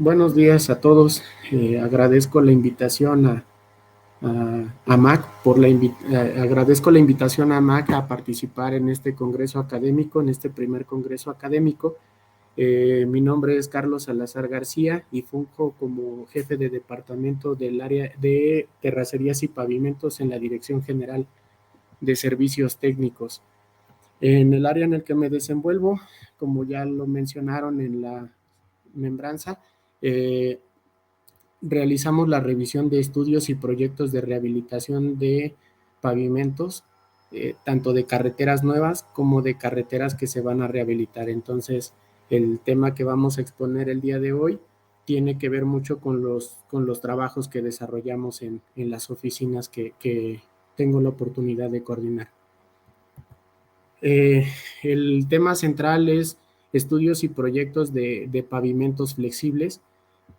Buenos días a todos. Agradezco la invitación a MAC agradezco la invitación a MAC a participar en este congreso académico, en este primer congreso académico. Mi nombre es Carlos Salazar García y funjo como jefe de departamento del área de terracerías y pavimentos en la Dirección General de Servicios Técnicos. En el área en el que me desenvuelvo, como ya lo mencionaron en la membranza, realizamos la revisión de estudios y proyectos de rehabilitación de pavimentos, tanto de carreteras nuevas como de carreteras que se van a rehabilitar. Entonces, el tema que vamos a exponer el día de hoy tiene que ver mucho con los trabajos que desarrollamos en las oficinas que tengo la oportunidad de coordinar. El tema central es estudios y proyectos de pavimentos flexibles.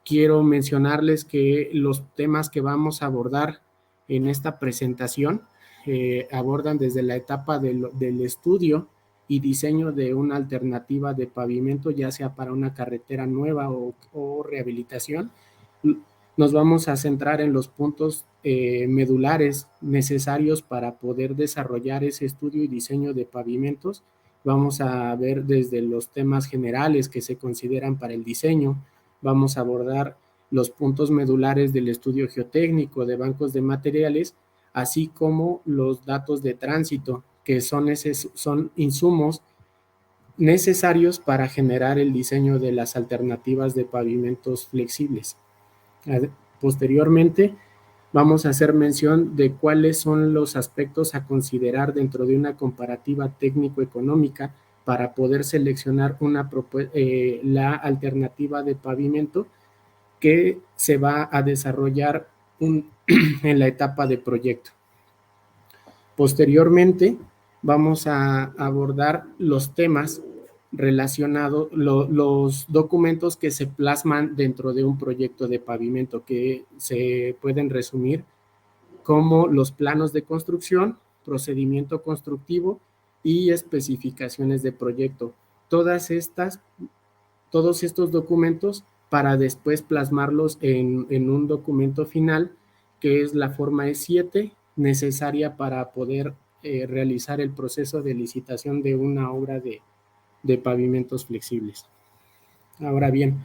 Quiero mencionarles que los temas que vamos a abordar en esta presentación abordan desde la etapa del estudio y diseño de una alternativa de pavimento, ya sea para una carretera nueva o rehabilitación. Nos vamos a centrar en los puntos medulares necesarios para poder desarrollar ese estudio y diseño de pavimentos. Vamos a ver desde los temas generales que se consideran para el diseño. Vamos a abordar los puntos medulares del estudio geotécnico de bancos de materiales, así como los datos de tránsito, que son insumos necesarios para generar el diseño de las alternativas de pavimentos flexibles. Posteriormente, vamos a hacer mención de cuáles son los aspectos a considerar dentro de una comparativa técnico-económica para poder seleccionar la alternativa de pavimento que se va a desarrollar en la etapa de proyecto. Posteriormente, vamos a abordar los temas relacionados, los documentos que se plasman dentro de un proyecto de pavimento, que se pueden resumir como los planos de construcción, procedimiento constructivo y especificaciones de proyecto. Todos estos documentos para después plasmarlos en un documento final, que es la forma E7, necesaria para poder realizar el proceso de licitación de una obra de pavimentos flexibles. Ahora bien,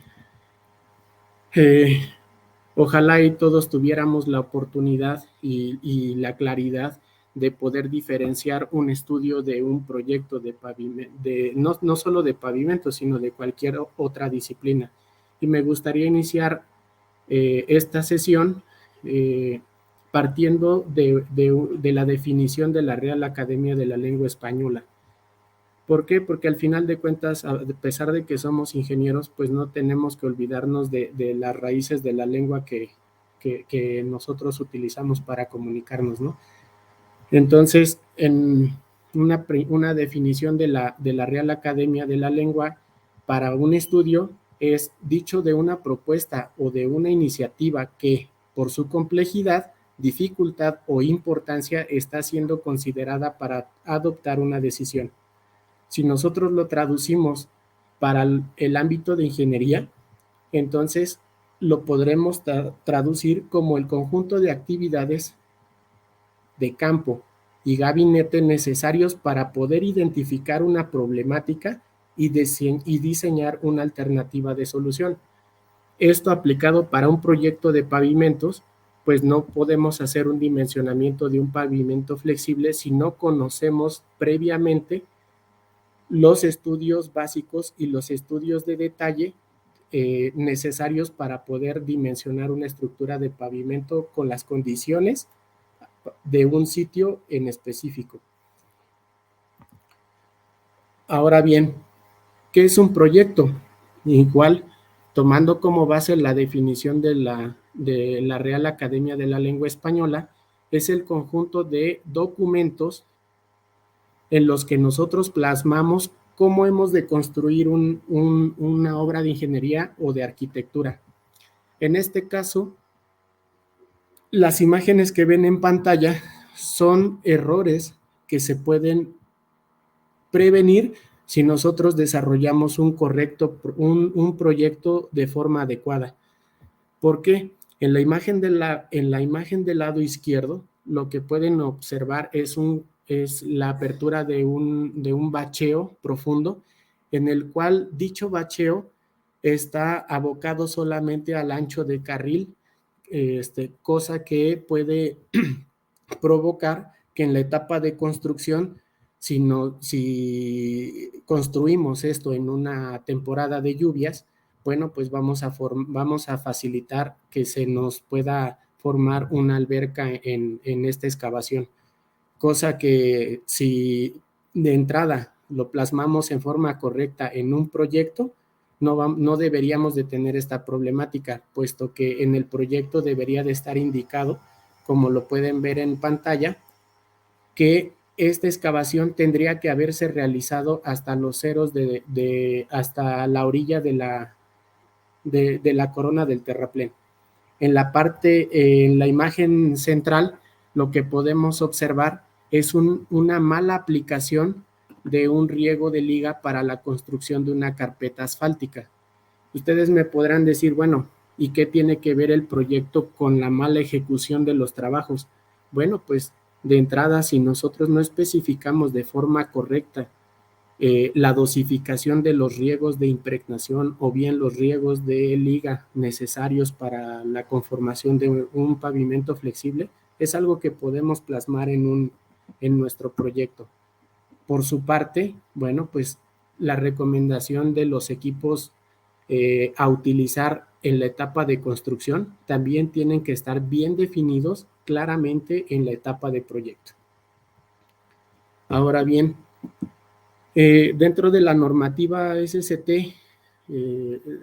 ojalá y todos tuviéramos la oportunidad y la claridad de poder diferenciar un estudio de un proyecto de pavimento, no solo de pavimento, sino de cualquier otra disciplina. Y me gustaría iniciar esta sesión partiendo de la definición de la Real Academia de la Lengua Española. ¿Por qué? Porque al final de cuentas, a pesar de que somos ingenieros, pues no tenemos que olvidarnos de las raíces de la lengua que nosotros utilizamos para comunicarnos, ¿no? Entonces, en una definición de la Real Academia de la Lengua para un estudio es dicho de una propuesta o de una iniciativa que, por su complejidad, dificultad o importancia, está siendo considerada para adoptar una decisión. Si nosotros lo traducimos para el ámbito de ingeniería, entonces lo podremos traducir como el conjunto de actividades de campo y gabinete necesarios para poder identificar una problemática y diseñar una alternativa de solución. Esto aplicado para un proyecto de pavimentos, pues no podemos hacer un dimensionamiento de un pavimento flexible si no conocemos previamente los estudios básicos y los estudios de detalle necesarios para poder dimensionar una estructura de pavimento con las condiciones de un sitio en específico. Ahora bien, ¿qué es un proyecto? Igual, tomando como base la definición de la Real Academia de la Lengua Española, es el conjunto de documentos en los que nosotros plasmamos cómo hemos de construir una obra de ingeniería o de arquitectura. En este caso, las imágenes que ven en pantalla son errores que se pueden prevenir si nosotros desarrollamos un proyecto de forma adecuada. ¿Por qué? En la imagen del lado izquierdo, lo que pueden observar es la apertura de un bacheo profundo, en el cual dicho bacheo está abocado solamente al ancho de carril, cosa que puede provocar que en la etapa de construcción, si construimos esto en una temporada de lluvias, bueno, pues vamos a facilitar que se nos pueda formar una alberca en esta excavación, cosa que si de entrada lo plasmamos en forma correcta en un proyecto, no deberíamos de tener esta problemática, puesto que en el proyecto debería de estar indicado, como lo pueden ver en pantalla, que esta excavación tendría que haberse realizado hasta los ceros hasta la orilla de la corona del terraplén. En la imagen central, lo que podemos observar es una mala aplicación de un riego de liga para la construcción de una carpeta asfáltica. Ustedes me podrán decir, bueno, ¿y qué tiene que ver el proyecto con la mala ejecución de los trabajos? Bueno, pues de entrada, si nosotros no especificamos de forma correcta la dosificación de los riegos de impregnación o bien los riegos de liga necesarios para la conformación de un pavimento flexible, es algo que podemos plasmar en nuestro proyecto. Por su parte, bueno, pues la recomendación de los equipos a utilizar en la etapa de construcción también tienen que estar bien definidos claramente en la etapa de proyecto. Ahora bien, dentro de la normativa SST,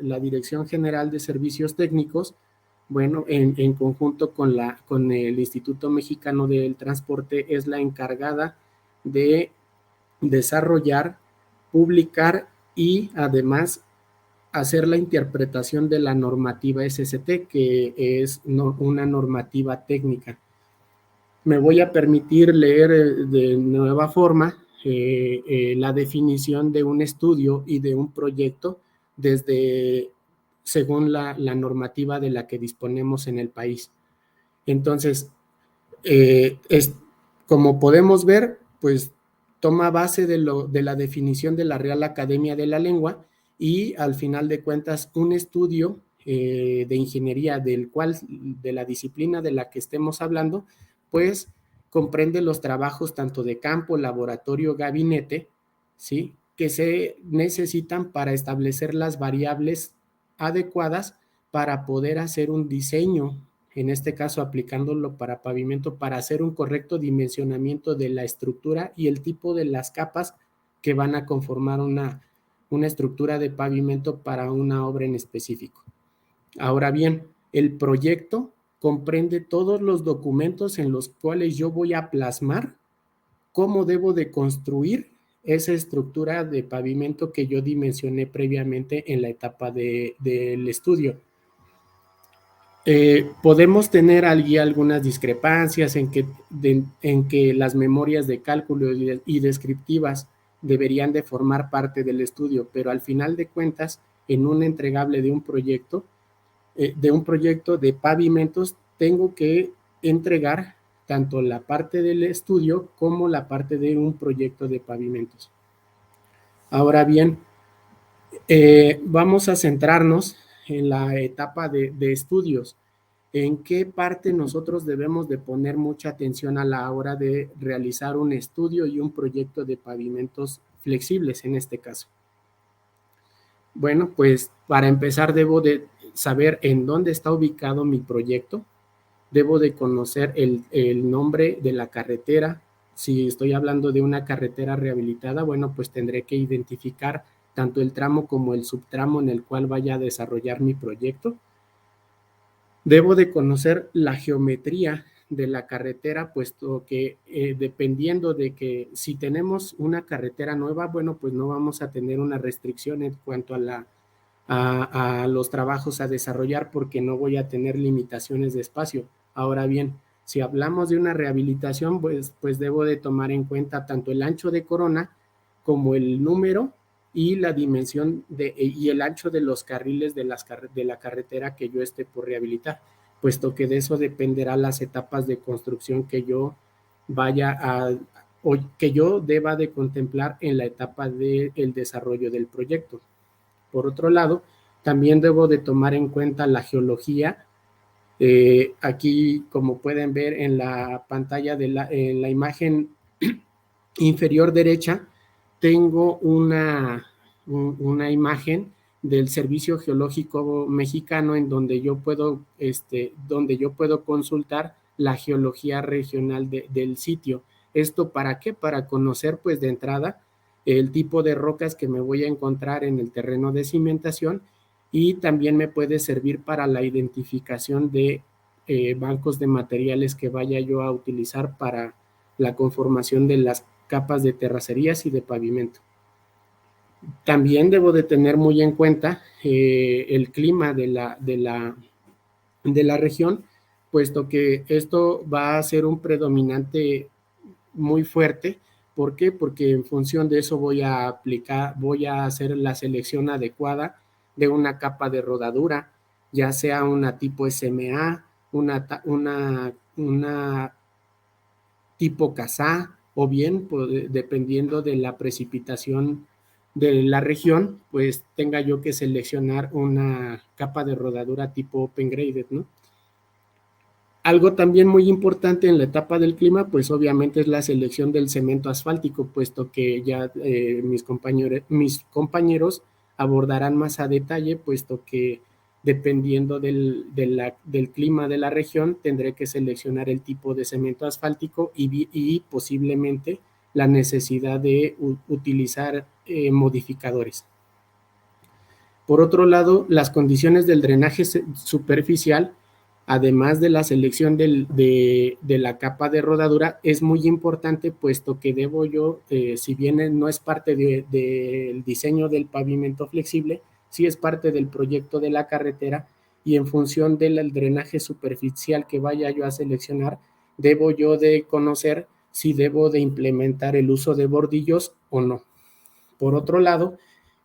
la Dirección General de Servicios Técnicos, bueno, en conjunto con el Instituto Mexicano del Transporte, es la encargada de desarrollar, publicar y además hacer la interpretación de la normativa SST, que es una normativa técnica. Me voy a permitir leer de nueva forma la definición de un estudio y de un proyecto según la normativa de la que disponemos en el país. Entonces, como podemos ver, pues toma base de la definición de la Real Academia de la Lengua y al final de cuentas un estudio de ingeniería de la disciplina de la que estemos hablando, pues comprende los trabajos tanto de campo, laboratorio, gabinete, ¿sí?, que se necesitan para establecer las variables adecuadas para poder hacer un diseño, en este caso aplicándolo para pavimento, para hacer un correcto dimensionamiento de la estructura y el tipo de las capas que van a conformar una estructura de pavimento para una obra en específico. Ahora bien, el proyecto comprende todos los documentos en los cuales yo voy a plasmar cómo debo de construir esa estructura de pavimento que yo dimensioné previamente en la etapa del estudio. Podemos tener allí algunas discrepancias en que las memorias de cálculo y descriptivas deberían de formar parte del estudio, pero al final de cuentas, en un entregable de un proyecto de pavimentos, tengo que entregar tanto la parte del estudio como la parte de un proyecto de pavimentos. Ahora bien, vamos a centrarnos en la etapa de estudios. ¿En qué parte nosotros debemos de poner mucha atención a la hora de realizar un estudio y un proyecto de pavimentos flexibles en este caso? Bueno, pues para empezar debo de saber en dónde está ubicado mi proyecto, debo de conocer el nombre de la carretera. Si estoy hablando de una carretera rehabilitada, bueno, pues tendré que identificar tanto el tramo como el subtramo en el cual vaya a desarrollar mi proyecto. Debo de conocer la geometría de la carretera, puesto que dependiendo de que si tenemos una carretera nueva, bueno, pues no vamos a tener una restricción en cuanto a los trabajos a desarrollar, porque no voy a tener limitaciones de espacio. Ahora bien, si hablamos de una rehabilitación, pues debo de tomar en cuenta tanto el ancho de corona como el número y la dimensión y el ancho de los carriles de la carretera que yo esté por rehabilitar, puesto que de eso dependerá las etapas de construcción que yo vaya o que yo deba de contemplar en la etapa del desarrollo del proyecto. Por otro lado, también debo de tomar en cuenta la geología. Aquí, como pueden ver en la pantalla, en la imagen inferior derecha, tengo una imagen del Servicio Geológico Mexicano en donde yo puedo consultar la geología regional del sitio. ¿Esto para qué? Para conocer, pues, de entrada, el tipo de rocas que me voy a encontrar en el terreno de cimentación, y también me puede servir para la identificación de bancos de materiales que vaya yo a utilizar para la conformación de las capas de terracerías y de pavimento. También debo de tener muy en cuenta el clima de la región, puesto que esto va a ser un predominante muy fuerte. ¿Por qué? Porque en función de eso voy a hacer la selección adecuada de una capa de rodadura, ya sea una tipo SMA, una tipo Casá, o bien, pues, dependiendo de la precipitación de la región, pues tenga yo que seleccionar una capa de rodadura tipo Open Graded, ¿no? Algo también muy importante en la etapa del clima, pues obviamente es la selección del cemento asfáltico, puesto que ya mis compañeros abordarán más a detalle, puesto que dependiendo del clima de la región, tendré que seleccionar el tipo de cemento asfáltico y posiblemente la necesidad de utilizar modificadores. Por otro lado, las condiciones del drenaje superficial, además de la selección de la capa de rodadura, es muy importante, puesto que debo yo, si bien no es parte del diseño del pavimento flexible, sí es parte del proyecto de la carretera, y en función del drenaje superficial que vaya yo a seleccionar, debo yo de conocer si debo de implementar el uso de bordillos o no. Por otro lado,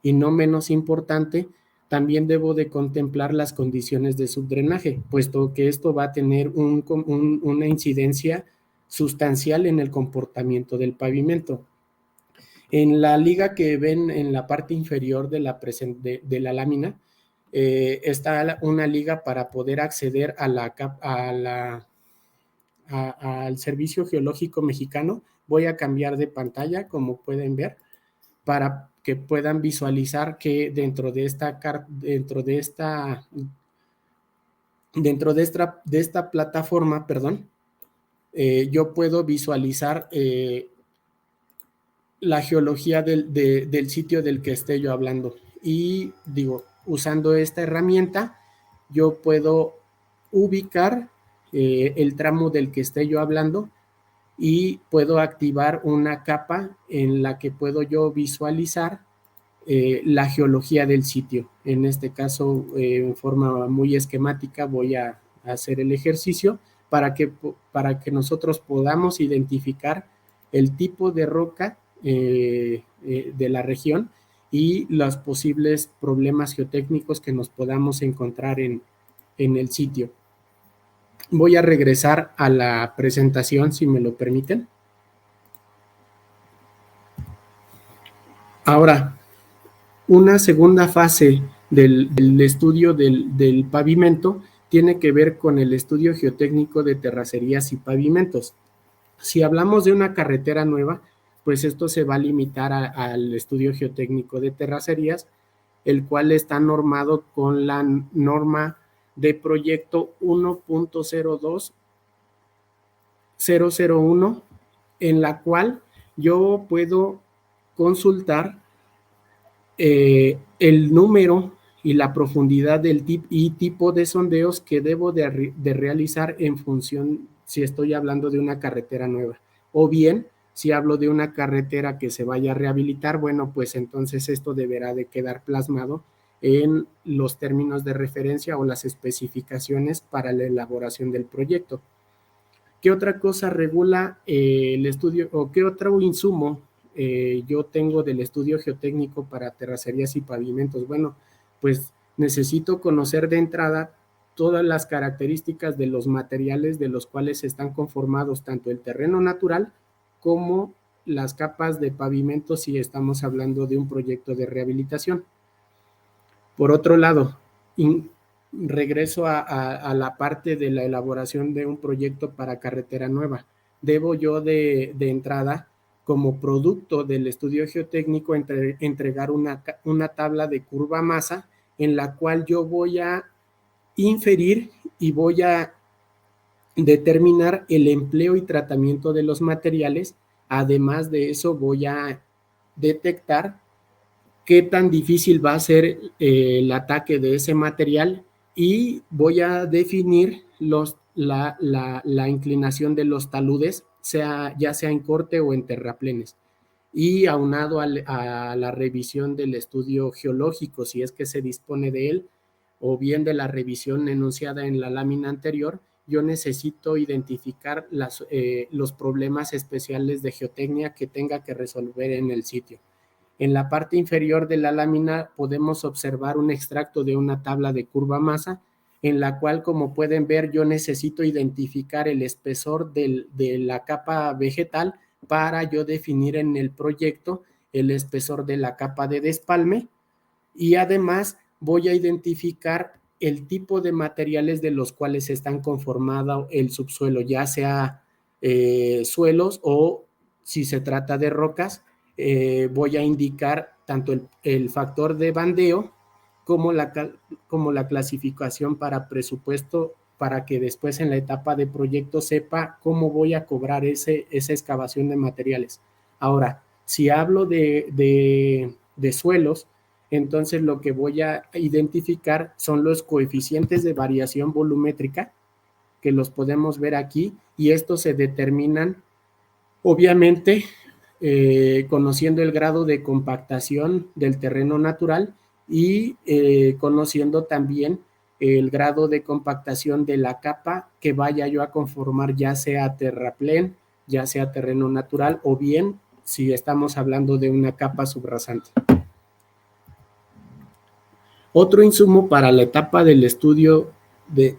y no menos importante, también debo de contemplar las condiciones de subdrenaje, puesto que esto va a tener una incidencia sustancial en el comportamiento del pavimento. En la liga que ven en la parte inferior de la lámina, está una liga para poder acceder al Servicio Geológico Mexicano. Voy a cambiar de pantalla, como pueden ver, para que puedan visualizar que dentro de esta plataforma, perdón, yo puedo visualizar la geología del sitio del que esté yo hablando. Y digo, usando esta herramienta, yo puedo ubicar el tramo del que esté yo hablando, y puedo activar una capa en la que puedo yo visualizar la geología del sitio. En este caso, en forma muy esquemática, voy a hacer el ejercicio para que nosotros podamos identificar el tipo de roca de la región y los posibles problemas geotécnicos que nos podamos encontrar en el sitio. Voy a regresar a la presentación, si me lo permiten. Ahora, una segunda fase del estudio del pavimento tiene que ver con el estudio geotécnico de terracerías y pavimentos. Si hablamos de una carretera nueva, pues esto se va a limitar al estudio geotécnico de terracerías, el cual está normado con la norma de proyecto 1.02001, en la cual yo puedo consultar el número y la profundidad del tipo de sondeos que debo de realizar en función si estoy hablando de una carretera nueva, o bien si hablo de una carretera que se vaya a rehabilitar. Bueno, pues entonces esto deberá de quedar plasmado en los términos de referencia o las especificaciones para la elaboración del proyecto. ¿Qué otra cosa regula el estudio, o qué otro insumo yo tengo del estudio geotécnico para terracerías y pavimentos? Bueno, pues necesito conocer de entrada todas las características de los materiales de los cuales están conformados tanto el terreno natural como las capas de pavimento si estamos hablando de un proyecto de rehabilitación. Por otro lado, regreso a la parte de la elaboración de un proyecto para carretera nueva. Debo yo de entrada, como producto del estudio geotécnico, entregar una tabla de curva masa en la cual yo voy a inferir y voy a determinar el empleo y tratamiento de los materiales. Además de eso, voy a detectar qué tan difícil va a ser el ataque de ese material y voy a definir la inclinación de los taludes, ya sea en corte o en terraplenes. Y aunado a la revisión del estudio geológico, si es que se dispone de él, o bien de la revisión enunciada en la lámina anterior, yo necesito identificar los problemas especiales de geotecnia que tenga que resolver en el sitio. En la parte inferior de la lámina podemos observar un extracto de una tabla de curva masa, en la cual, como pueden ver, yo necesito identificar el espesor de la capa vegetal para yo definir en el proyecto el espesor de la capa de despalme, y además voy a identificar el tipo de materiales de los cuales están conformado el subsuelo, ya sea suelos o si se trata de rocas. Voy a indicar tanto el factor de bandeo como la clasificación para presupuesto, para que después en la etapa de proyecto sepa cómo voy a cobrar esa excavación de materiales. Ahora, si hablo de suelos, entonces lo que voy a identificar son los coeficientes de variación volumétrica, que los podemos ver aquí, y estos se determinan obviamente conociendo el grado de compactación del terreno natural y conociendo también el grado de compactación de la capa que vaya yo a conformar, ya sea terraplén, ya sea terreno natural, o bien si estamos hablando de una capa subrasante. Otro insumo para la etapa del estudio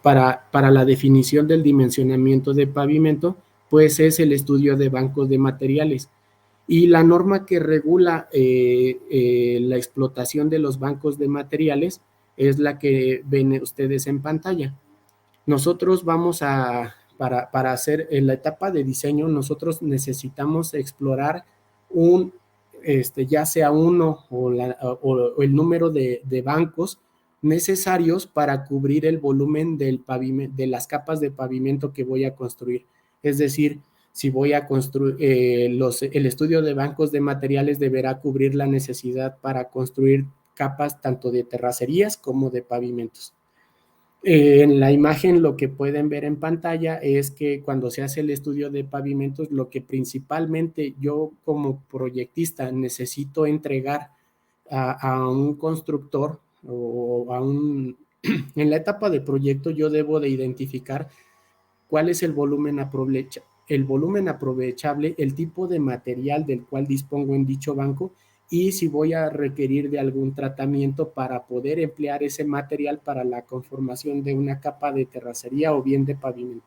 para la definición del dimensionamiento de pavimento, pues es el estudio de bancos de materiales. Y la norma que regula la explotación de los bancos de materiales es la que ven ustedes en pantalla. Nosotros para hacer en la etapa de diseño, nosotros necesitamos explorar ya sea uno o el número de bancos necesarios para cubrir el volumen del pavimento, de las capas de pavimento que voy a construir. Es decir, si voy a construir, el estudio de bancos de materiales deberá cubrir la necesidad para construir capas tanto de terracerías como de pavimentos. En la imagen lo que pueden ver en pantalla es que cuando se hace el estudio de pavimentos, lo que principalmente yo como proyectista necesito entregar a un constructor o en la etapa de proyecto yo debo de identificar cuál es el volumen aprovechable, el tipo de material del cual dispongo en dicho banco y si voy a requerir de algún tratamiento para poder emplear ese material para la conformación de una capa de terracería o bien de pavimento.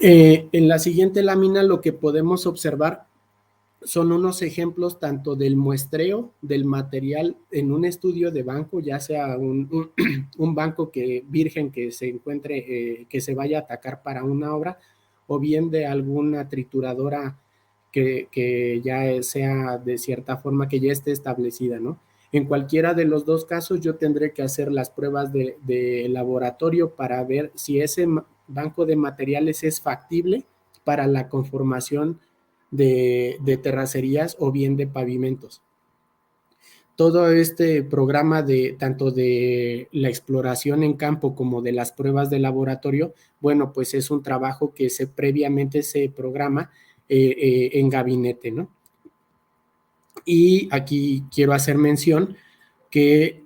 En la siguiente lámina lo que podemos observar son unos ejemplos tanto del muestreo del material en un estudio de banco, ya sea un banco virgen que se encuentre, que se vaya a atacar para una obra, o bien de alguna trituradora que ya sea de cierta forma que ya esté establecida, ¿no? En cualquiera de los dos casos yo tendré que hacer las pruebas de laboratorio para ver si ese banco de materiales es factible para la conformación de terracerías o bien de pavimentos. Todo este programa tanto de la exploración en campo como de las pruebas de laboratorio, bueno, pues es un trabajo que previamente se programa en gabinete, ¿no? Y aquí quiero hacer mención que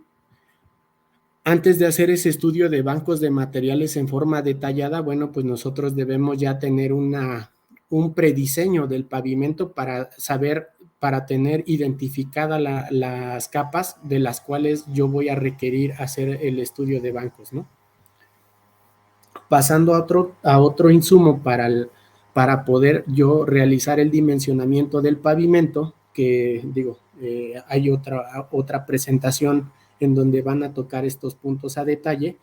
Antes de hacer ese estudio de bancos de materiales en forma detallada, bueno, pues nosotros debemos ya tener un prediseño del pavimento para saber, para tener identificadas las capas de las cuales yo voy a requerir hacer el estudio de bancos, ¿no? Pasando a otro insumo para poder yo realizar el dimensionamiento del pavimento, que digo, hay otra presentación en donde van a tocar estos puntos a detalle.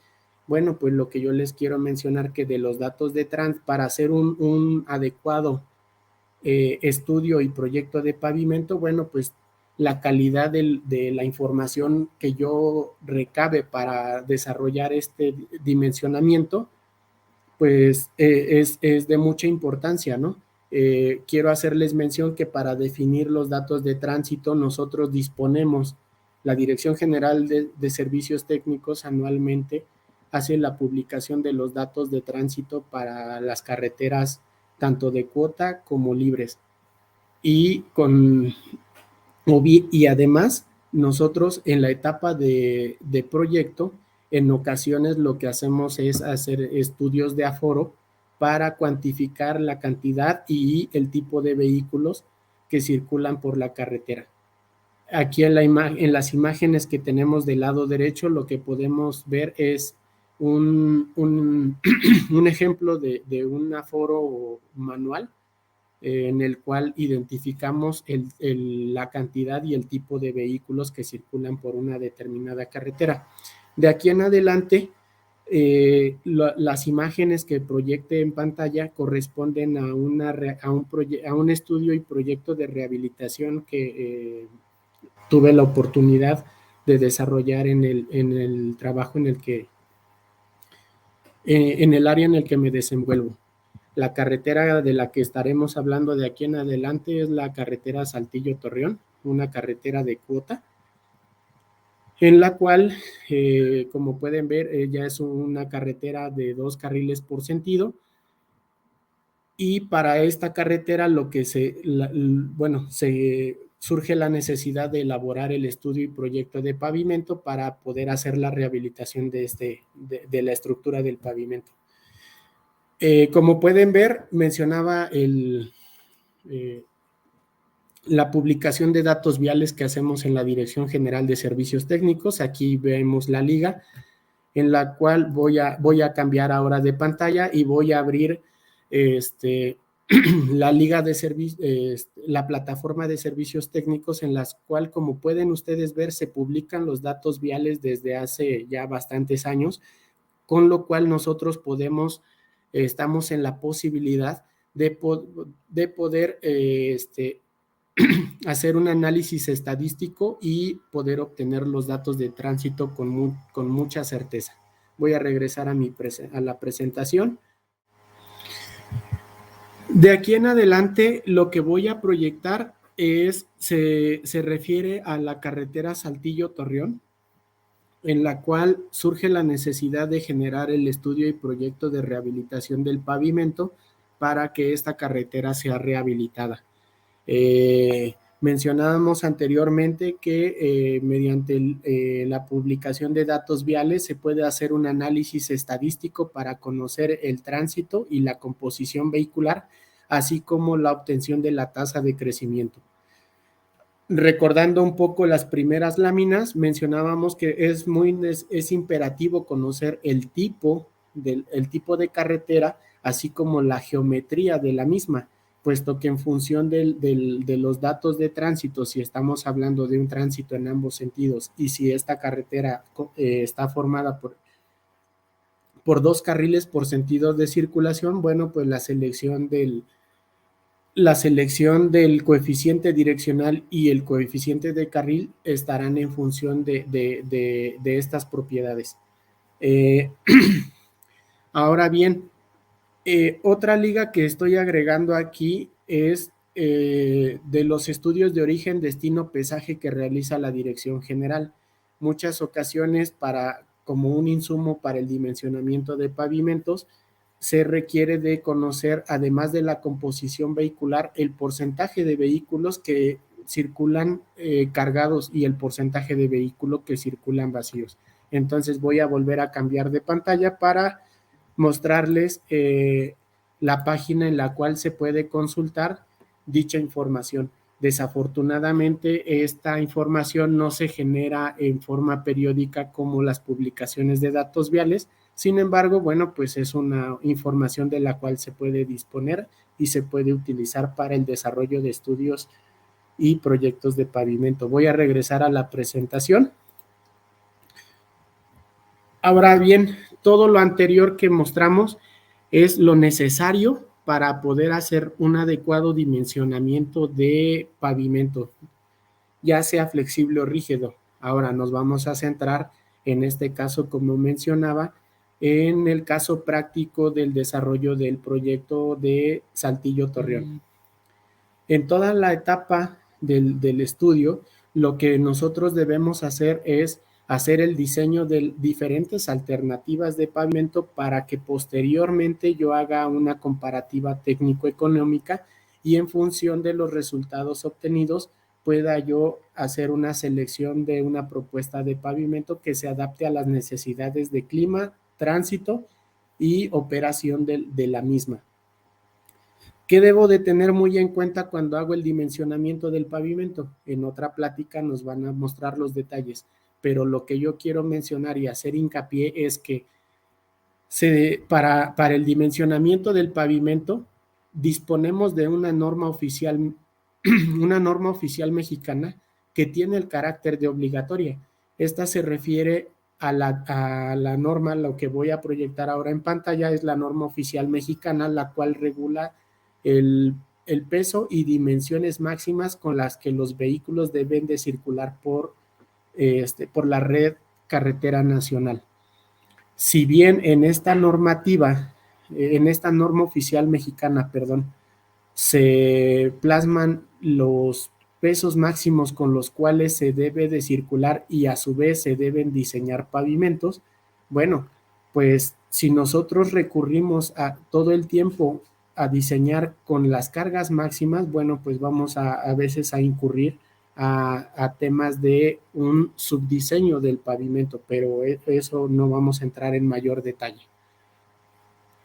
Bueno, pues lo que yo les quiero mencionar que de los datos de trans, para hacer un adecuado estudio y proyecto de pavimento, bueno, pues la calidad de la información que yo recabe para desarrollar este dimensionamiento, pues es de mucha importancia, ¿no? Quiero hacerles mención que para definir los datos de tránsito nosotros disponemos, la Dirección General de Servicios Técnicos anualmente hace la publicación de los datos de tránsito para las carreteras tanto de cuota como libres. Y y además, nosotros en la etapa de proyecto, en ocasiones lo que hacemos es hacer estudios de aforo para cuantificar la cantidad y el tipo de vehículos que circulan por la carretera. Aquí en las imágenes que tenemos del lado derecho, lo que podemos ver es un ejemplo de un aforo manual en el cual identificamos la cantidad y el tipo de vehículos que circulan por una determinada carretera. De aquí en adelante, las imágenes que proyecte en pantalla corresponden a un estudio y proyecto de rehabilitación que tuve la oportunidad de desarrollar en el trabajo en el área en el que me desenvuelvo. La carretera de la que estaremos hablando de aquí en adelante es la carretera Saltillo-Torreón, una carretera de cuota, en la cual, como pueden ver, ya es una carretera de 2 carriles por sentido. Y para esta carretera lo que surge la necesidad de elaborar el estudio y proyecto de pavimento para poder hacer la rehabilitación de la estructura del pavimento. Como pueden ver, mencionaba la publicación de datos viales que hacemos en la Dirección General de Servicios Técnicos. Aquí vemos la liga, en la cual voy a cambiar ahora de pantalla y voy a abrir la liga de servicios, la plataforma de servicios técnicos, en la cual, como pueden ustedes ver, se publican los datos viales desde hace ya bastantes años, con lo cual nosotros estamos en la posibilidad de poder hacer un análisis estadístico y poder obtener los datos de tránsito con mucha certeza. Voy a regresar a la presentación. De aquí en adelante, lo que voy a proyectar se refiere a la carretera Saltillo-Torreón, en la cual surge la necesidad de generar el estudio y proyecto de rehabilitación del pavimento para que esta carretera sea rehabilitada. Mencionábamos anteriormente que mediante la publicación de datos viales se puede hacer un análisis estadístico para conocer el tránsito y la composición vehicular, así como la obtención de la tasa de crecimiento. Recordando un poco las primeras láminas, mencionábamos que es imperativo conocer el tipo de carretera, así como la geometría de la misma, puesto que en función de los datos de tránsito, si estamos hablando de un tránsito en ambos sentidos y si esta carretera está formada por 2 carriles por sentido de circulación, bueno, pues la selección del coeficiente direccional y el coeficiente de carril estarán en función de estas propiedades. Ahora bien, otra liga que estoy agregando aquí es de los estudios de origen, destino, pesaje que realiza la Dirección General. Muchas ocasiones como un insumo para el dimensionamiento de pavimentos, se requiere de conocer, además de la composición vehicular, el porcentaje de vehículos que circulan cargados y el porcentaje de vehículos que circulan vacíos. Entonces voy a volver a cambiar de pantalla para mostrarles la página en la cual se puede consultar dicha información. Desafortunadamente, esta información no se genera en forma periódica como las publicaciones de datos viales. Sin embargo, bueno, pues es una información de la cual se puede disponer y se puede utilizar para el desarrollo de estudios y proyectos de pavimento. Voy a regresar a la presentación. Ahora bien, todo lo anterior que mostramos es lo necesario para poder hacer un adecuado dimensionamiento de pavimento, ya sea flexible o rígido. Ahora nos vamos a centrar en este caso, como mencionaba, en el caso práctico del desarrollo del proyecto de Saltillo Torreón. En toda la etapa del estudio, lo que nosotros debemos hacer es hacer el diseño de diferentes alternativas de pavimento para que posteriormente yo haga una comparativa técnico-económica y en función de los resultados obtenidos pueda yo hacer una selección de una propuesta de pavimento que se adapte a las necesidades de clima, tránsito y operación de la misma. ¿Qué debo de tener muy en cuenta cuando hago el dimensionamiento del pavimento? En otra plática nos van a mostrar los detalles, pero lo que yo quiero mencionar y hacer hincapié es que para el dimensionamiento del pavimento disponemos de una norma oficial mexicana que tiene el carácter de obligatoria. Esta se refiere a la norma, lo que voy a proyectar ahora en pantalla es la norma oficial mexicana, la cual regula el peso y dimensiones máximas con las que los vehículos deben de circular por la red carretera nacional. Si bien en esta norma oficial mexicana, se plasman los pesos máximos con los cuales se debe de circular y a su vez se deben diseñar pavimentos, bueno, pues si nosotros recurrimos a todo el tiempo a diseñar con las cargas máximas, bueno, pues vamos a veces a incurrir a temas de un subdiseño del pavimento, pero eso no vamos a entrar en mayor detalle.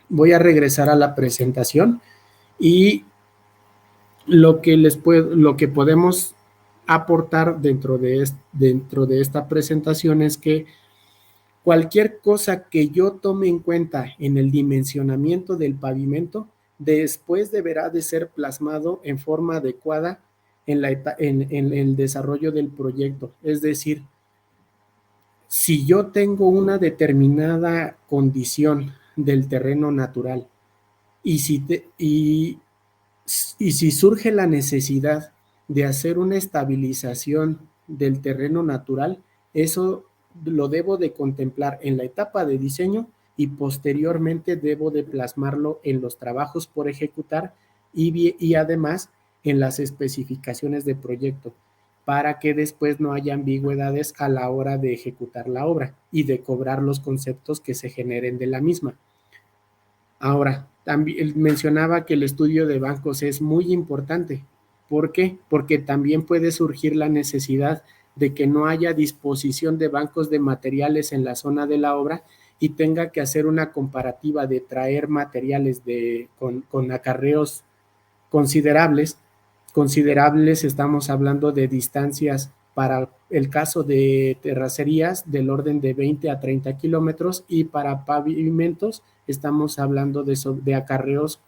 Voy a regresar a la presentación y lo que podemos aportar dentro de esta presentación es que cualquier cosa que yo tome en cuenta en el dimensionamiento del pavimento, después deberá de ser plasmado en forma adecuada en el desarrollo del proyecto. Es decir, si yo tengo una determinada condición del terreno natural y si surge la necesidad de hacer una estabilización del terreno natural, eso lo debo de contemplar en la etapa de diseño y posteriormente debo de plasmarlo en los trabajos por ejecutar y además en las especificaciones de proyecto para que después no haya ambigüedades a la hora de ejecutar la obra y de cobrar los conceptos que se generen de la misma. Ahora, también mencionaba que el estudio de bancos es muy importante. ¿Por qué? Porque también puede surgir la necesidad de que no haya disposición de bancos de materiales en la zona de la obra y tenga que hacer una comparativa de traer materiales con acarreos considerables. Estamos hablando de distancias para el caso de terracerías del orden de 20 a 30 kilómetros y para pavimentos estamos hablando de acarreos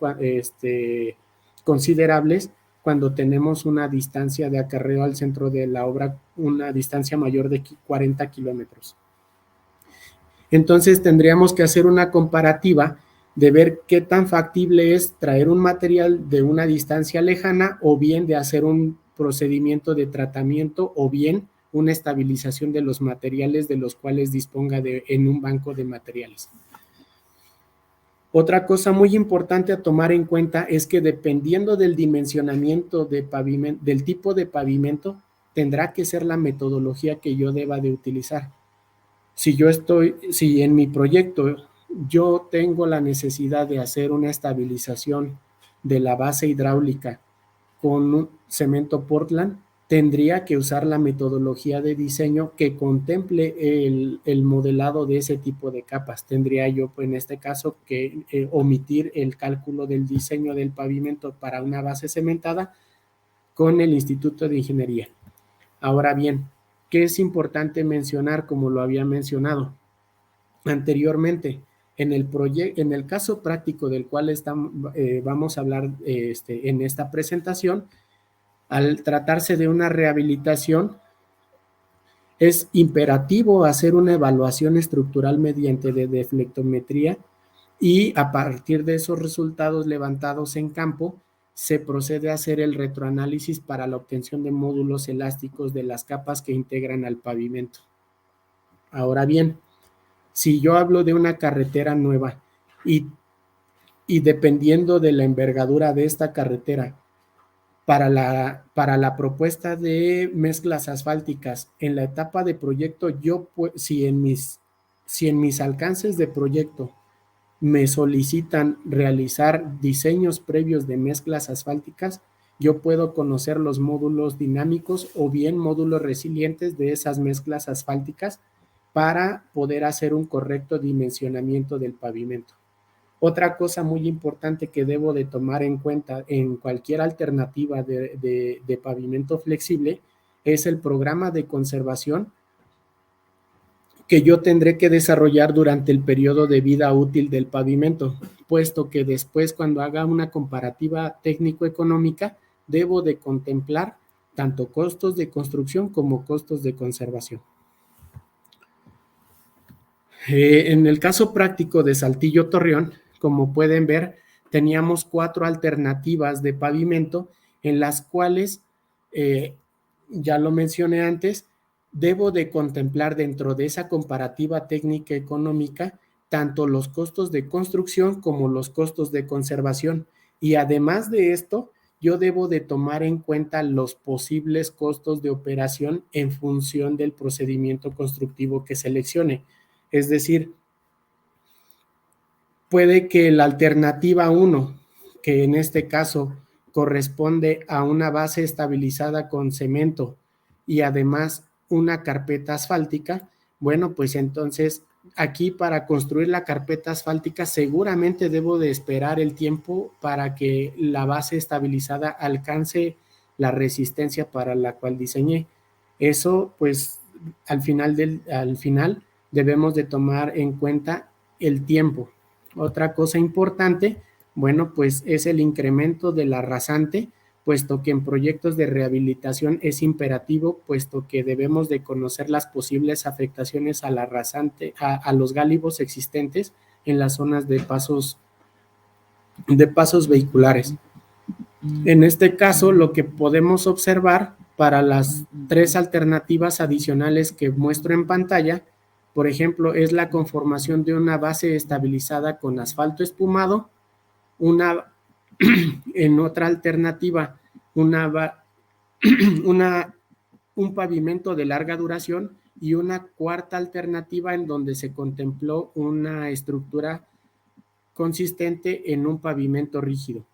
considerables cuando tenemos una distancia de acarreo al centro de la obra, una distancia mayor de 40 kilómetros. Entonces tendríamos que hacer una comparativa de ver qué tan factible es traer un material de una distancia lejana o bien de hacer un procedimiento de tratamiento o bien una estabilización de los materiales de los cuales disponga en un banco de materiales. Otra cosa muy importante a tomar en cuenta es que dependiendo del dimensionamiento de pavimento, del tipo de pavimento, tendrá que ser la metodología que yo deba de utilizar. Si en mi proyecto yo tengo la necesidad de hacer una estabilización de la base hidráulica con un cemento Portland, tendría que usar la metodología de diseño que contemple el modelado de ese tipo de capas. Tendría yo, pues, en este caso, que omitir el cálculo del diseño del pavimento para una base cementada con el Instituto de Ingeniería. Ahora bien, ¿qué es importante mencionar como lo había mencionado anteriormente? En el caso práctico del cual vamos a hablar en esta presentación, al tratarse de una rehabilitación, es imperativo hacer una evaluación estructural mediante de deflectometría y a partir de esos resultados levantados en campo, se procede a hacer el retroanálisis para la obtención de módulos elásticos de las capas que integran al pavimento. Ahora bien, si yo hablo de una carretera nueva y dependiendo de la envergadura de esta carretera, para la propuesta de mezclas asfálticas en la etapa de proyecto, si en mis alcances de proyecto me solicitan realizar diseños previos de mezclas asfálticas, yo puedo conocer los módulos dinámicos o bien módulos resilientes de esas mezclas asfálticas para poder hacer un correcto dimensionamiento del pavimento. Otra cosa muy importante que debo de tomar en cuenta en cualquier alternativa de pavimento flexible es el programa de conservación que yo tendré que desarrollar durante el periodo de vida útil del pavimento, puesto que después, cuando haga una comparativa técnico-económica, debo de contemplar tanto costos de construcción como costos de conservación. En el caso práctico de Saltillo Torreón, como pueden ver, teníamos 4 alternativas de pavimento en las cuales, ya lo mencioné antes, debo de contemplar dentro de esa comparativa técnica económica tanto los costos de construcción como los costos de conservación. Y además de esto, yo debo de tomar en cuenta los posibles costos de operación en función del procedimiento constructivo que seleccione. Es decir, puede que la alternativa 1, que en este caso corresponde a una base estabilizada con cemento y además una carpeta asfáltica, bueno, pues entonces aquí para construir la carpeta asfáltica seguramente debo de esperar el tiempo para que la base estabilizada alcance la resistencia para la cual diseñé. Eso, pues, al final debemos de tomar en cuenta el tiempo. Otra cosa importante, bueno, pues es el incremento de la rasante, puesto que en proyectos de rehabilitación es imperativo, puesto que debemos de conocer las posibles afectaciones a la rasante, a los gálibos existentes en las zonas de pasos vehiculares. En este caso, lo que podemos observar para las 3 alternativas adicionales que muestro en pantalla, por ejemplo, es la conformación de una base estabilizada con asfalto espumado, en otra alternativa, un pavimento de larga duración y una cuarta alternativa en donde se contempló una estructura consistente en un pavimento rígido.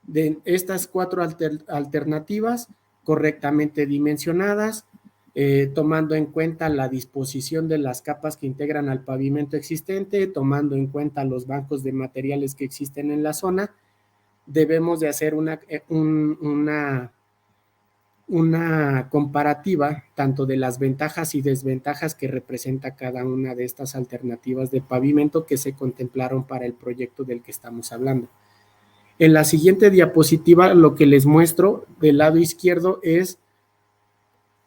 De estas 4 alternativas correctamente dimensionadas, tomando en cuenta la disposición de las capas que integran al pavimento existente, tomando en cuenta los bancos de materiales que existen en la zona, debemos de hacer una comparativa tanto de las ventajas y desventajas que representa cada una de estas alternativas de pavimento que se contemplaron para el proyecto del que estamos hablando. En la siguiente diapositiva, lo que les muestro del lado izquierdo es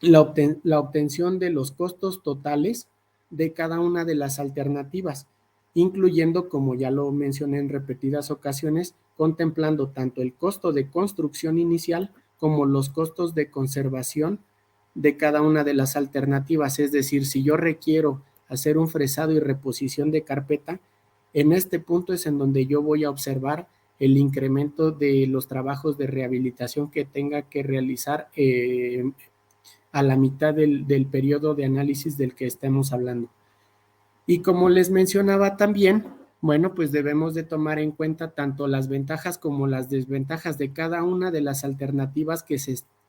la obtención de los costos totales de cada una de las alternativas, incluyendo, como ya lo mencioné en repetidas ocasiones, contemplando tanto el costo de construcción inicial como los costos de conservación de cada una de las alternativas. Es decir, si yo requiero hacer un fresado y reposición de carpeta, en este punto es en donde yo voy a observar el incremento de los trabajos de rehabilitación que tenga que realizar a la mitad del periodo de análisis del que estemos hablando. Y como les mencionaba también, bueno, pues debemos de tomar en cuenta tanto las ventajas como las desventajas de cada una de las alternativas que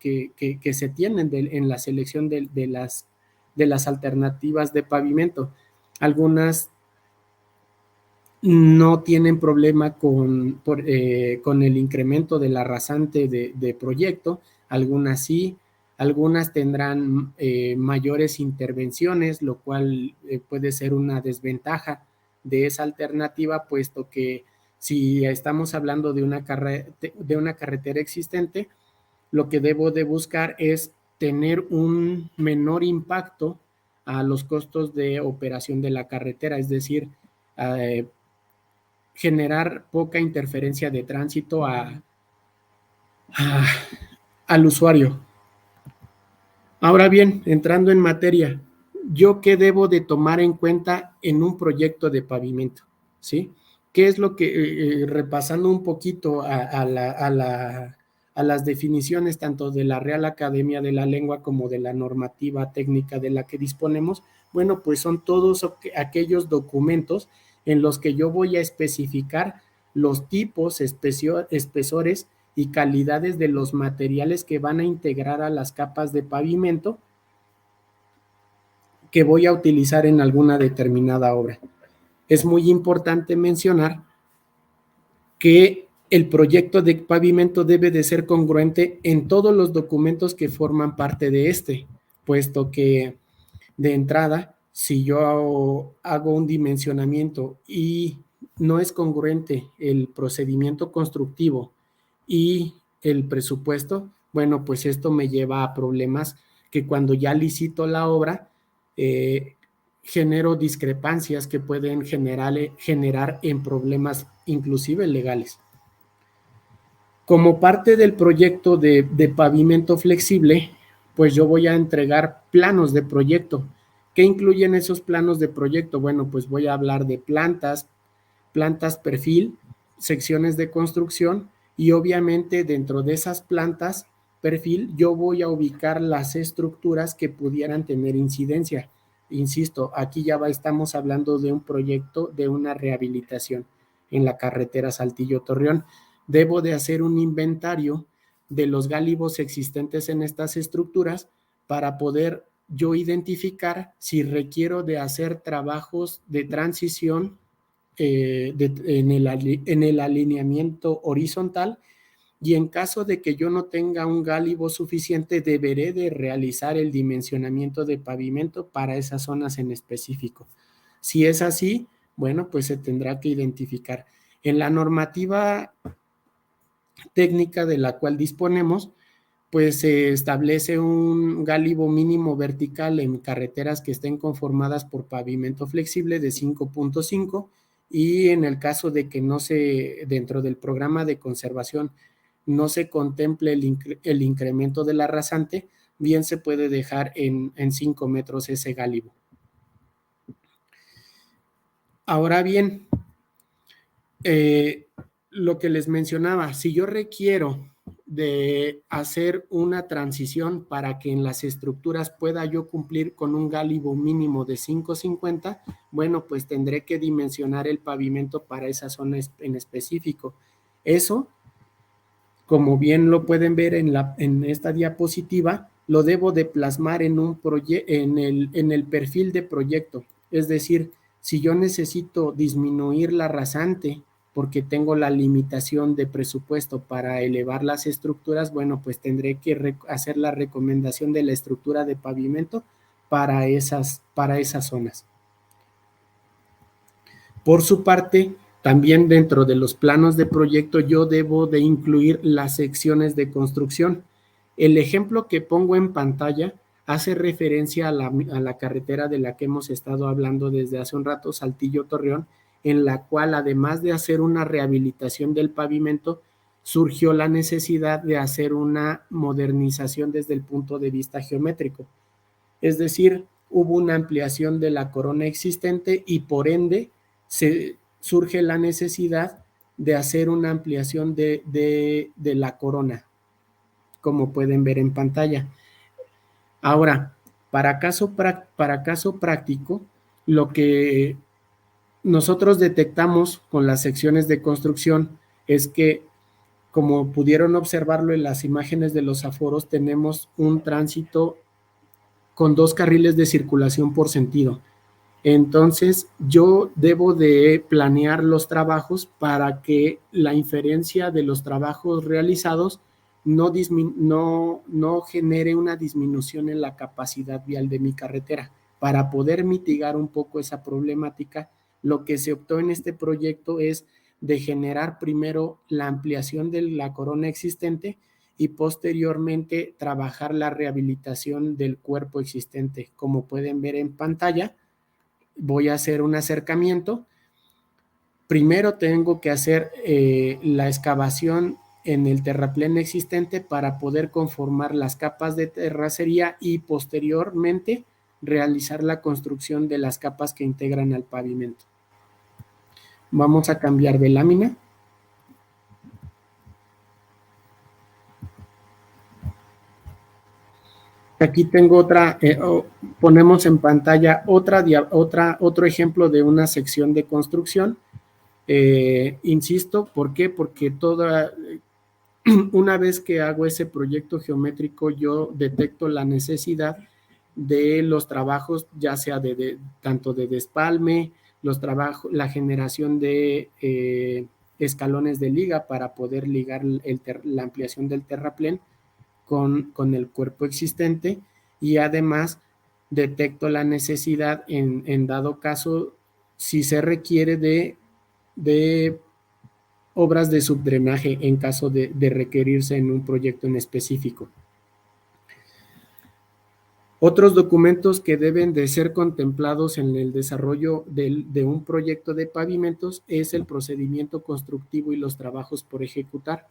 que se tienen en la selección de las alternativas de pavimento. Algunas no tienen problema con el incremento de la rasante de proyecto, algunas sí, algunas tendrán mayores intervenciones, lo cual puede ser una desventaja de esa alternativa, puesto que si estamos hablando de una carretera existente, lo que debo de buscar es tener un menor impacto a los costos de operación de la carretera, es decir, eh, generar poca interferencia de tránsito al usuario. Ahora bien, entrando en materia, ¿yo qué debo de tomar en cuenta en un proyecto de pavimento? ¿Sí? ¿Qué es lo que, repasando un poquito a las definiciones tanto de la Real Academia de la Lengua como de la normativa técnica de la que disponemos? Bueno, pues son todos aquellos documentos en los que yo voy a especificar los tipos, espesores y calidades de los materiales que van a integrar a las capas de pavimento que voy a utilizar en alguna determinada obra. Es muy importante mencionar que el proyecto de pavimento debe de ser congruente en todos los documentos que forman parte de este, puesto que de entrada, si yo hago un dimensionamiento y no es congruente el procedimiento constructivo y el presupuesto, bueno, pues esto me lleva a problemas que cuando ya licito la obra, genero discrepancias que pueden generar en problemas inclusive legales. Como parte del proyecto de pavimento flexible, pues yo voy a entregar planos de proyecto. ¿Qué incluyen esos planos de proyecto? Bueno, pues voy a hablar de plantas perfil, secciones de construcción y obviamente dentro de esas plantas perfil yo voy a ubicar las estructuras que pudieran tener incidencia. Insisto, aquí ya estamos hablando de un proyecto de una rehabilitación en la carretera Saltillo-Torreón. Debo de hacer un inventario de los gálibos existentes en estas estructuras para poder yo identificar si requiero de hacer trabajos de transición en el alineamiento horizontal, y en caso de que yo no tenga un gálibo suficiente, deberé de realizar el dimensionamiento de pavimento para esas zonas en específico. Si es así, bueno, pues se tendrá que identificar. En la normativa técnica de la cual disponemos, pues se establece un gálibo mínimo vertical en carreteras que estén conformadas por pavimento flexible de 5.5, y en el caso de que no se, dentro del programa de conservación, no se contemple el incremento de la rasante, bien se puede dejar en 5 metros ese gálibo. Ahora bien, lo que les mencionaba, si yo requiero de hacer una transición para que en las estructuras pueda yo cumplir con un gálibo mínimo de 5.50, bueno, pues tendré que dimensionar el pavimento para esa zona en específico. Eso, como bien lo pueden ver en esta diapositiva, lo debo de plasmar en el perfil de proyecto. Es decir, si yo necesito disminuir la rasante porque tengo la limitación de presupuesto para elevar las estructuras, bueno, pues tendré que hacer la recomendación de la estructura de pavimento para esas zonas. Por su parte, también dentro de los planos de proyecto yo debo de incluir las secciones de construcción. El ejemplo que pongo en pantalla hace referencia a la carretera de la que hemos estado hablando desde hace un rato, Saltillo-Torreón, en la cual además de hacer una rehabilitación del pavimento, surgió la necesidad de hacer una modernización desde el punto de vista geométrico. Es decir, hubo una ampliación de la corona existente y por ende surge la necesidad de hacer una ampliación de la corona, como pueden ver en pantalla. Ahora, para caso práctico, lo que nosotros detectamos con las secciones de construcción es que como pudieron observarlo en las imágenes de los aforos, tenemos un tránsito con 2 carriles de circulación por sentido. Entonces, yo debo de planear los trabajos para que la inferencia de los trabajos realizados no genere una disminución en la capacidad vial de mi carretera. Para poder mitigar un poco esa problemática, lo que se optó en este proyecto es de generar primero la ampliación de la corona existente y posteriormente trabajar la rehabilitación del cuerpo existente. Como pueden ver en pantalla, voy a hacer un acercamiento. Primero tengo que hacer la excavación en el terraplén existente para poder conformar las capas de terracería y posteriormente realizar la construcción de las capas que integran al pavimento. Vamos a cambiar de lámina. Aquí tengo otra, ponemos en pantalla otro ejemplo de una sección de construcción. Insisto, ¿por qué? Porque una vez que hago ese proyecto geométrico, yo detecto la necesidad de los trabajos, ya sea tanto de despalme, la generación de escalones de liga para poder ligar la ampliación del terraplén con el cuerpo existente, y además detecto la necesidad en dado caso si se requiere de obras de subdrenaje en caso de requerirse en un proyecto en específico. Otros documentos que deben de ser contemplados en el desarrollo de un proyecto de pavimentos es el procedimiento constructivo y los trabajos por ejecutar.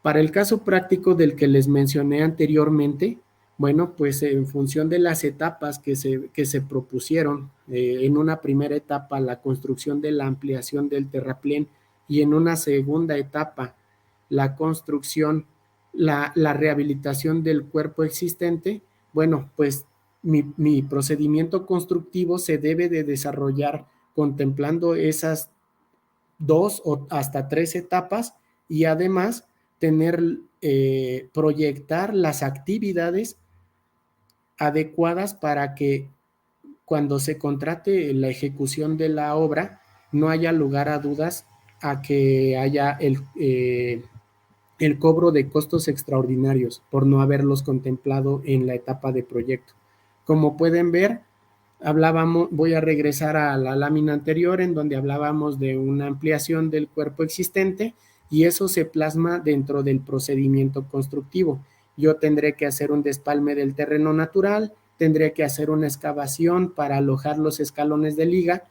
Para el caso práctico del que les mencioné anteriormente, bueno, pues en función de las etapas que se propusieron, en una primera etapa la construcción de la ampliación del terraplén y en una segunda etapa la construcción, la rehabilitación del cuerpo existente, bueno, pues mi procedimiento constructivo se debe de desarrollar contemplando esas 2 o hasta 3 etapas y además proyectar las actividades adecuadas para que cuando se contrate la ejecución de la obra no haya lugar a dudas a que haya el cobro de costos extraordinarios por no haberlos contemplado en la etapa de proyecto. Como pueden ver, voy a regresar a la lámina anterior en donde hablábamos de una ampliación del cuerpo existente y eso se plasma dentro del procedimiento constructivo. Yo tendré que hacer un despalme del terreno natural, tendré que hacer una excavación para alojar los escalones de liga.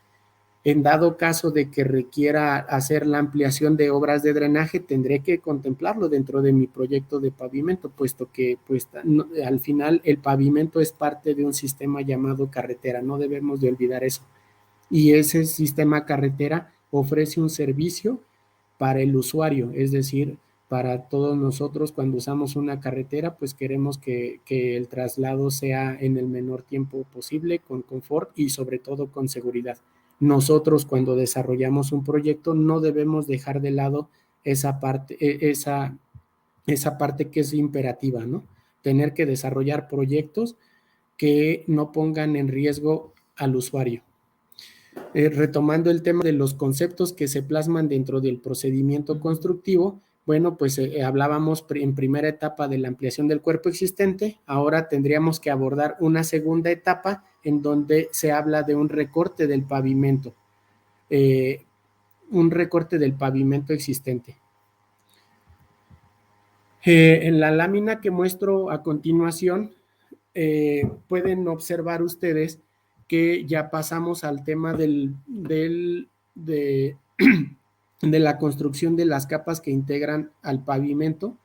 En dado caso de que requiera hacer la ampliación de obras de drenaje, tendré que contemplarlo dentro de mi proyecto de pavimento, puesto que pues, al final el pavimento es parte de un sistema llamado carretera, no debemos de olvidar eso. Y ese sistema carretera ofrece un servicio para el usuario, es decir, para todos nosotros cuando usamos una carretera, pues queremos que el traslado sea en el menor tiempo posible, con confort y sobre todo con seguridad. Nosotros cuando desarrollamos un proyecto no debemos dejar de lado esa parte que es imperativa, ¿no? Tener que desarrollar proyectos que no pongan en riesgo al usuario. Retomando el tema de los conceptos que se plasman dentro del procedimiento constructivo, bueno, pues hablábamos en primera etapa de la ampliación del cuerpo existente, ahora tendríamos que abordar una segunda etapa en donde se habla de un recorte del pavimento existente. En la lámina que muestro a continuación, pueden observar ustedes que ya pasamos al tema de la construcción de las capas que integran al pavimento,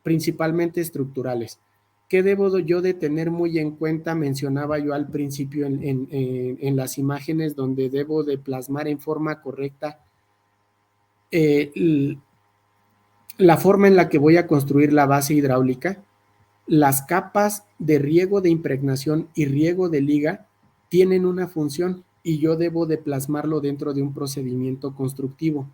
principalmente estructurales. ¿Qué debo yo de tener muy en cuenta? Mencionaba yo al principio en las imágenes donde debo de plasmar en forma correcta la forma en la que voy a construir la base hidráulica. Las capas de riego de impregnación y riego de liga tienen una función y yo debo de plasmarlo dentro de un procedimiento constructivo,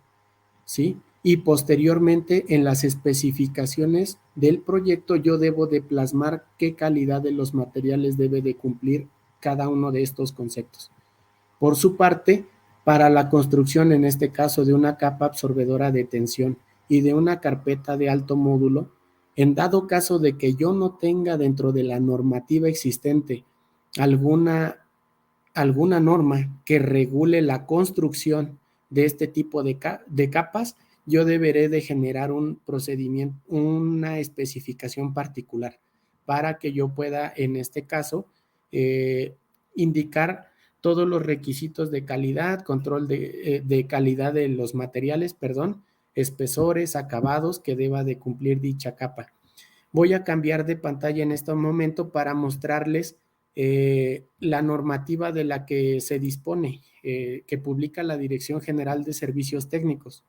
¿sí? y posteriormente en las especificaciones del proyecto yo debo de plasmar qué calidad de los materiales debe de cumplir cada uno de estos conceptos. Por su parte, para la construcción, en este caso, de una capa absorbedora de tensión y de una carpeta de alto módulo, en dado caso de que yo no tenga dentro de la normativa existente alguna norma que regule la construcción de este tipo de capas, yo deberé de generar un procedimiento, una especificación particular para que yo pueda, en este caso, indicar todos los requisitos de calidad, control de calidad de los materiales, perdón, espesores, acabados que deba de cumplir dicha capa. Voy a cambiar de pantalla en este momento para mostrarles la normativa de la que se dispone, que publica la Dirección General de Servicios Técnicos.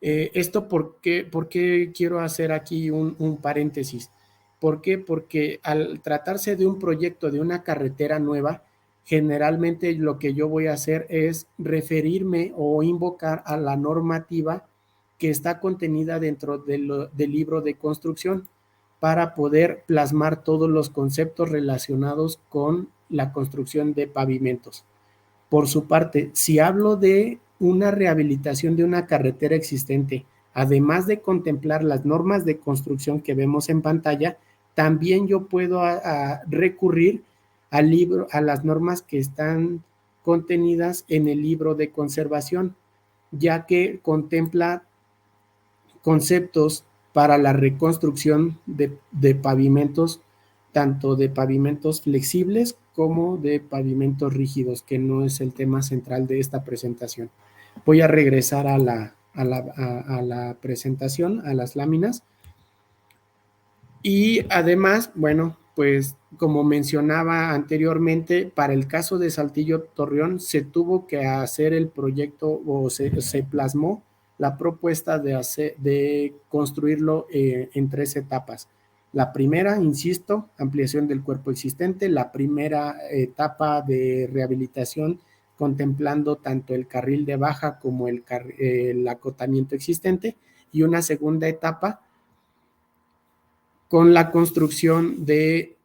Esto, ¿por qué quiero hacer aquí un paréntesis? ¿Por qué? Porque al tratarse de un proyecto de una carretera nueva, generalmente lo que yo voy a hacer es referirme o invocar a la normativa que está contenida dentro del libro de construcción para poder plasmar todos los conceptos relacionados con la construcción de pavimentos. Por su parte, si hablo de una rehabilitación de una carretera existente, además de contemplar las normas de construcción que vemos en pantalla, también yo puedo recurrir al libro, a las normas que están contenidas en el libro de conservación, ya que contempla conceptos para la reconstrucción de pavimentos, tanto de pavimentos flexibles como de pavimentos rígidos, que no es el tema central de esta presentación. Voy a regresar a la presentación, a las láminas. Y además, bueno, pues como mencionaba anteriormente, para el caso de Saltillo Torreón se tuvo que hacer el proyecto o se plasmó la propuesta de construirlo en 3 etapas. La primera, insisto, ampliación del cuerpo existente, la primera etapa de rehabilitación contemplando tanto el carril de baja como el acotamiento existente, y una segunda etapa con la construcción del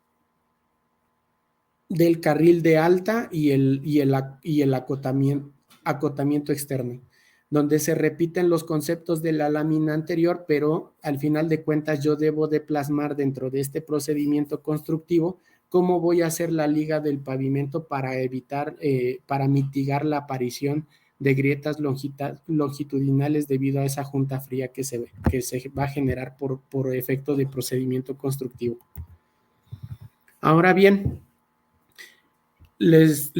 carril de alta y el acotamiento externo, donde se repiten los conceptos de la lámina anterior, pero al final de cuentas yo debo de plasmar dentro de este procedimiento constructivo cómo voy a hacer la liga del pavimento para evitar, para mitigar la aparición de grietas longitudinales debido a esa junta fría que se va a generar por efecto de procedimiento constructivo. Ahora bien, les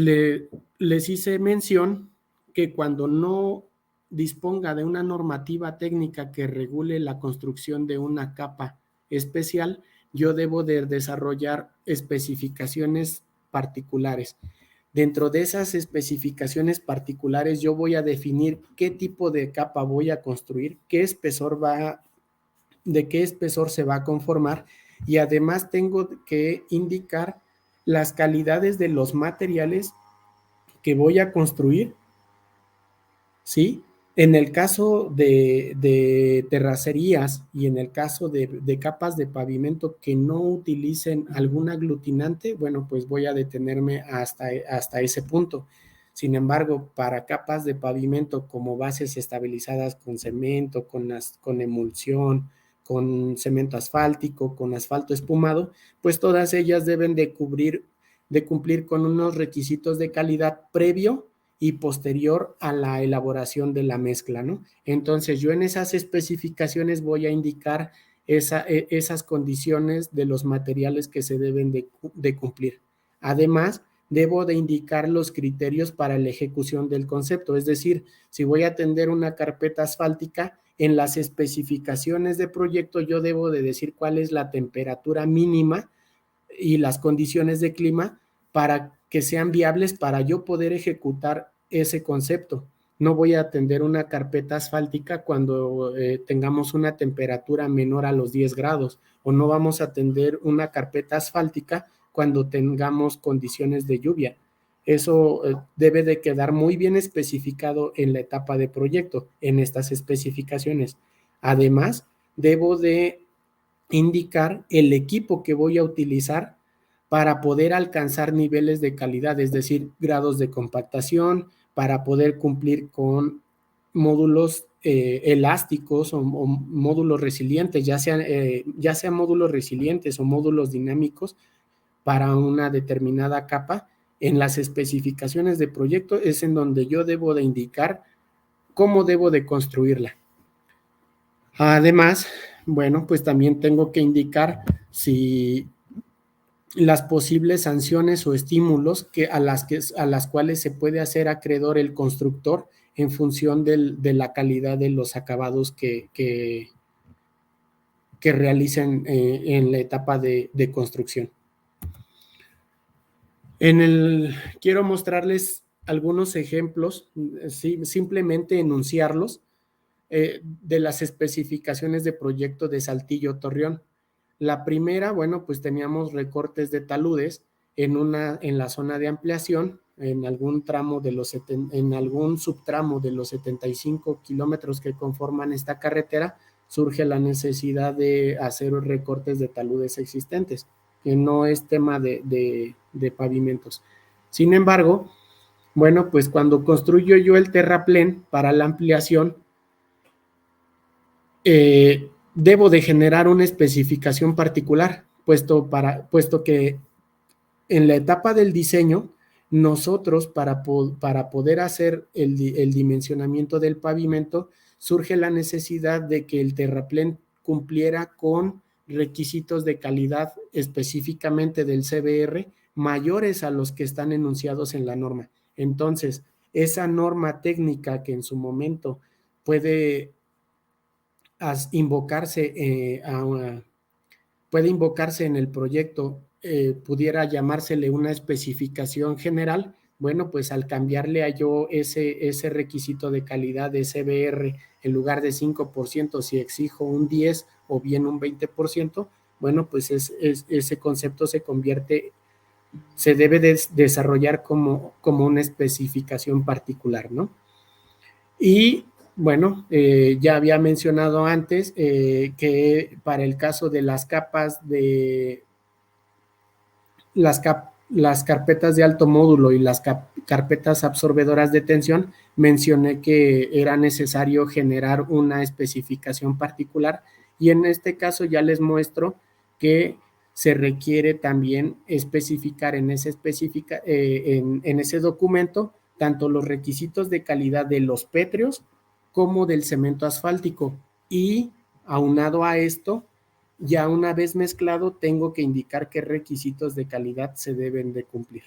hice mención que cuando no disponga de una normativa técnica que regule la construcción de una capa especial, yo debo de desarrollar especificaciones particulares. Dentro de esas especificaciones particulares yo voy a definir qué tipo de capa voy a construir, de qué espesor se va a conformar, y además tengo que indicar las calidades de los materiales que voy a construir, ¿sí? En el caso de terracerías y en el caso de capas de pavimento que no utilicen algún aglutinante, bueno, pues voy a detenerme hasta ese punto. Sin embargo, para capas de pavimento como bases estabilizadas con cemento, con emulsión, con cemento asfáltico, con asfalto espumado, pues todas ellas deben de cumplir con unos requisitos de calidad previo y posterior a la elaboración de la mezcla, ¿no? Entonces yo en esas especificaciones voy a indicar esas condiciones de los materiales que se deben de cumplir. Además, debo de indicar los criterios para la ejecución del concepto, es decir, si voy a atender una carpeta asfáltica, en las especificaciones de proyecto yo debo de decir cuál es la temperatura mínima y las condiciones de clima para que sean viables para yo poder ejecutar ese concepto. No voy a atender una carpeta asfáltica cuando tengamos una temperatura menor a los 10 grados, o no vamos a atender una carpeta asfáltica cuando tengamos condiciones de lluvia. Eso debe de quedar muy bien especificado en la etapa de proyecto, en estas especificaciones. Además, debo de indicar el equipo que voy a utilizar para poder alcanzar niveles de calidad, es decir, grados de compactación, para poder cumplir con módulos elásticos o módulos resilientes, ya sean módulos resilientes o módulos dinámicos para una determinada capa. En las especificaciones de proyecto es en donde yo debo de indicar cómo debo de construirla. Además, bueno, pues también tengo que indicar si las posibles sanciones o estímulos a las cuales se puede hacer acreedor el constructor en función de la calidad de los acabados que realicen en la etapa de construcción. Quiero mostrarles algunos ejemplos, simplemente enunciarlos, de las especificaciones de proyecto de Saltillo Torreón. La primera, bueno, pues teníamos recortes de taludes en la zona de ampliación, en algún subtramo de los 75 kilómetros que conforman esta carretera, surge la necesidad de hacer recortes de taludes existentes, que no es tema de pavimentos. Sin embargo, bueno, pues cuando construyo yo el terraplén para la ampliación, debo de generar una especificación particular, puesto que en la etapa del diseño, nosotros para poder hacer el dimensionamiento del pavimento, surge la necesidad de que el terraplén cumpliera con requisitos de calidad específicamente del CBR mayores a los que están enunciados en la norma. Entonces, esa norma técnica que en su momento puede invocarse puede invocarse en el proyecto, pudiera llamársele una especificación general. Bueno, pues al cambiarle a yo ese requisito de calidad de CBR, en lugar de 5%, si exijo un 10 o bien un 20%, bueno, pues ese concepto se debe desarrollar como una especificación particular, ¿no? Y bueno, ya había mencionado antes que para el caso de las capas de las carpetas de alto módulo y las carpetas absorbedoras de tensión, mencioné que era necesario generar una especificación particular, y en este caso ya les muestro que se requiere también especificar en ese documento tanto los requisitos de calidad de los pétreos como del cemento asfáltico, y aunado a esto, ya una vez mezclado, tengo que indicar qué requisitos de calidad se deben de cumplir.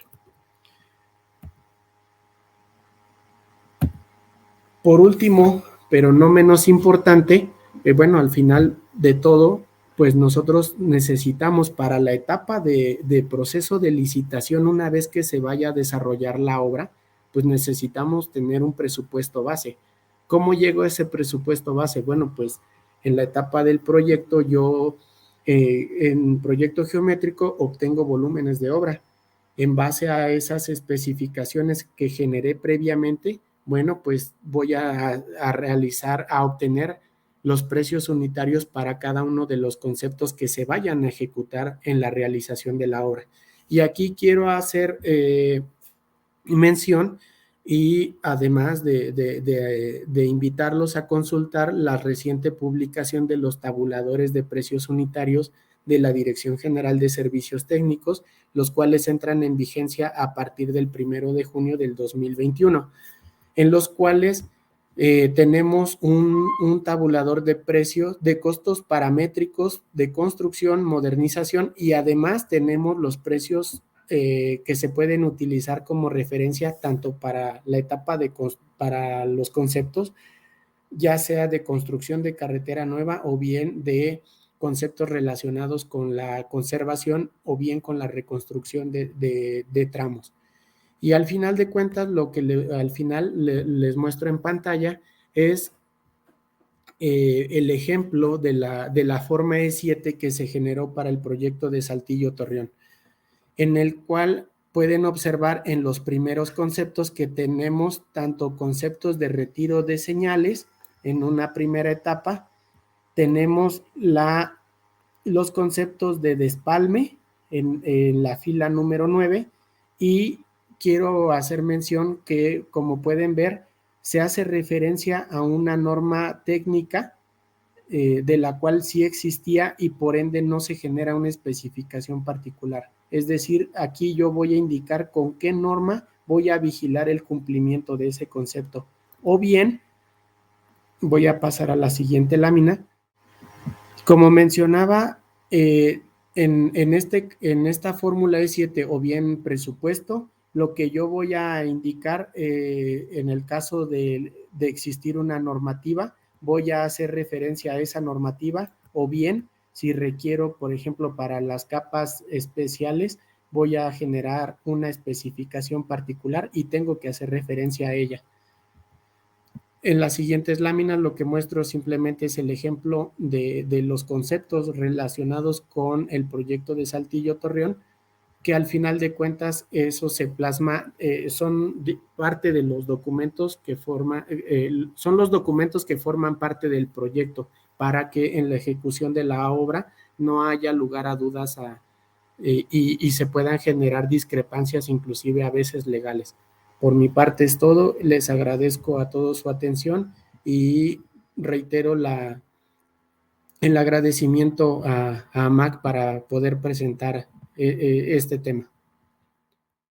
Por último, pero no menos importante, bueno, al final de todo, pues nosotros necesitamos para la etapa de proceso de licitación, una vez que se vaya a desarrollar la obra, pues necesitamos tener un presupuesto base. ¿Cómo llego a ese presupuesto base? Bueno, pues en la etapa del proyecto yo en proyecto geométrico obtengo volúmenes de obra. En base a esas especificaciones que generé previamente, bueno, pues voy a obtener los precios unitarios para cada uno de los conceptos que se vayan a ejecutar en la realización de la obra. Y aquí quiero hacer mención, y además de invitarlos a consultar la reciente publicación de los tabuladores de precios unitarios de la Dirección General de Servicios Técnicos, los cuales entran en vigencia a partir del 1 de junio del 2021, en los cuales tenemos un tabulador de precios, de costos paramétricos de construcción, modernización, y además tenemos los precios que se pueden utilizar como referencia tanto para la etapa para los conceptos, ya sea de construcción de carretera nueva o bien de conceptos relacionados con la conservación o bien con la reconstrucción de tramos. Y al final de cuentas, lo que al final les muestro en pantalla es el ejemplo de la forma E7 que se generó para el proyecto de Saltillo Torreón, en el cual pueden observar en los primeros conceptos que tenemos tanto conceptos de retiro de señales en una primera etapa, tenemos los conceptos de despalme en la fila número 9 y quiero hacer mención que, como pueden ver, se hace referencia a una norma técnica de la cual sí existía y por ende no se genera una especificación particular. Es decir, aquí yo voy a indicar con qué norma voy a vigilar el cumplimiento de ese concepto. O bien, voy a pasar a la siguiente lámina. Como mencionaba, en esta fórmula E7 o bien presupuesto, lo que yo voy a indicar en el caso de existir una normativa, voy a hacer referencia a esa normativa o bien si requiero, por ejemplo, para las capas especiales, voy a generar una especificación particular y tengo que hacer referencia a ella. En las siguientes láminas lo que muestro simplemente es el ejemplo de los conceptos relacionados con el proyecto de Saltillo Torreón, que al final de cuentas eso se plasma, son parte de los documentos que forman, son los documentos que forman parte del proyecto para que en la ejecución de la obra no haya lugar a dudas y se puedan generar discrepancias inclusive a veces legales. Por mi parte es todo, les agradezco a todos su atención y reitero el agradecimiento a MAC para poder presentar este tema.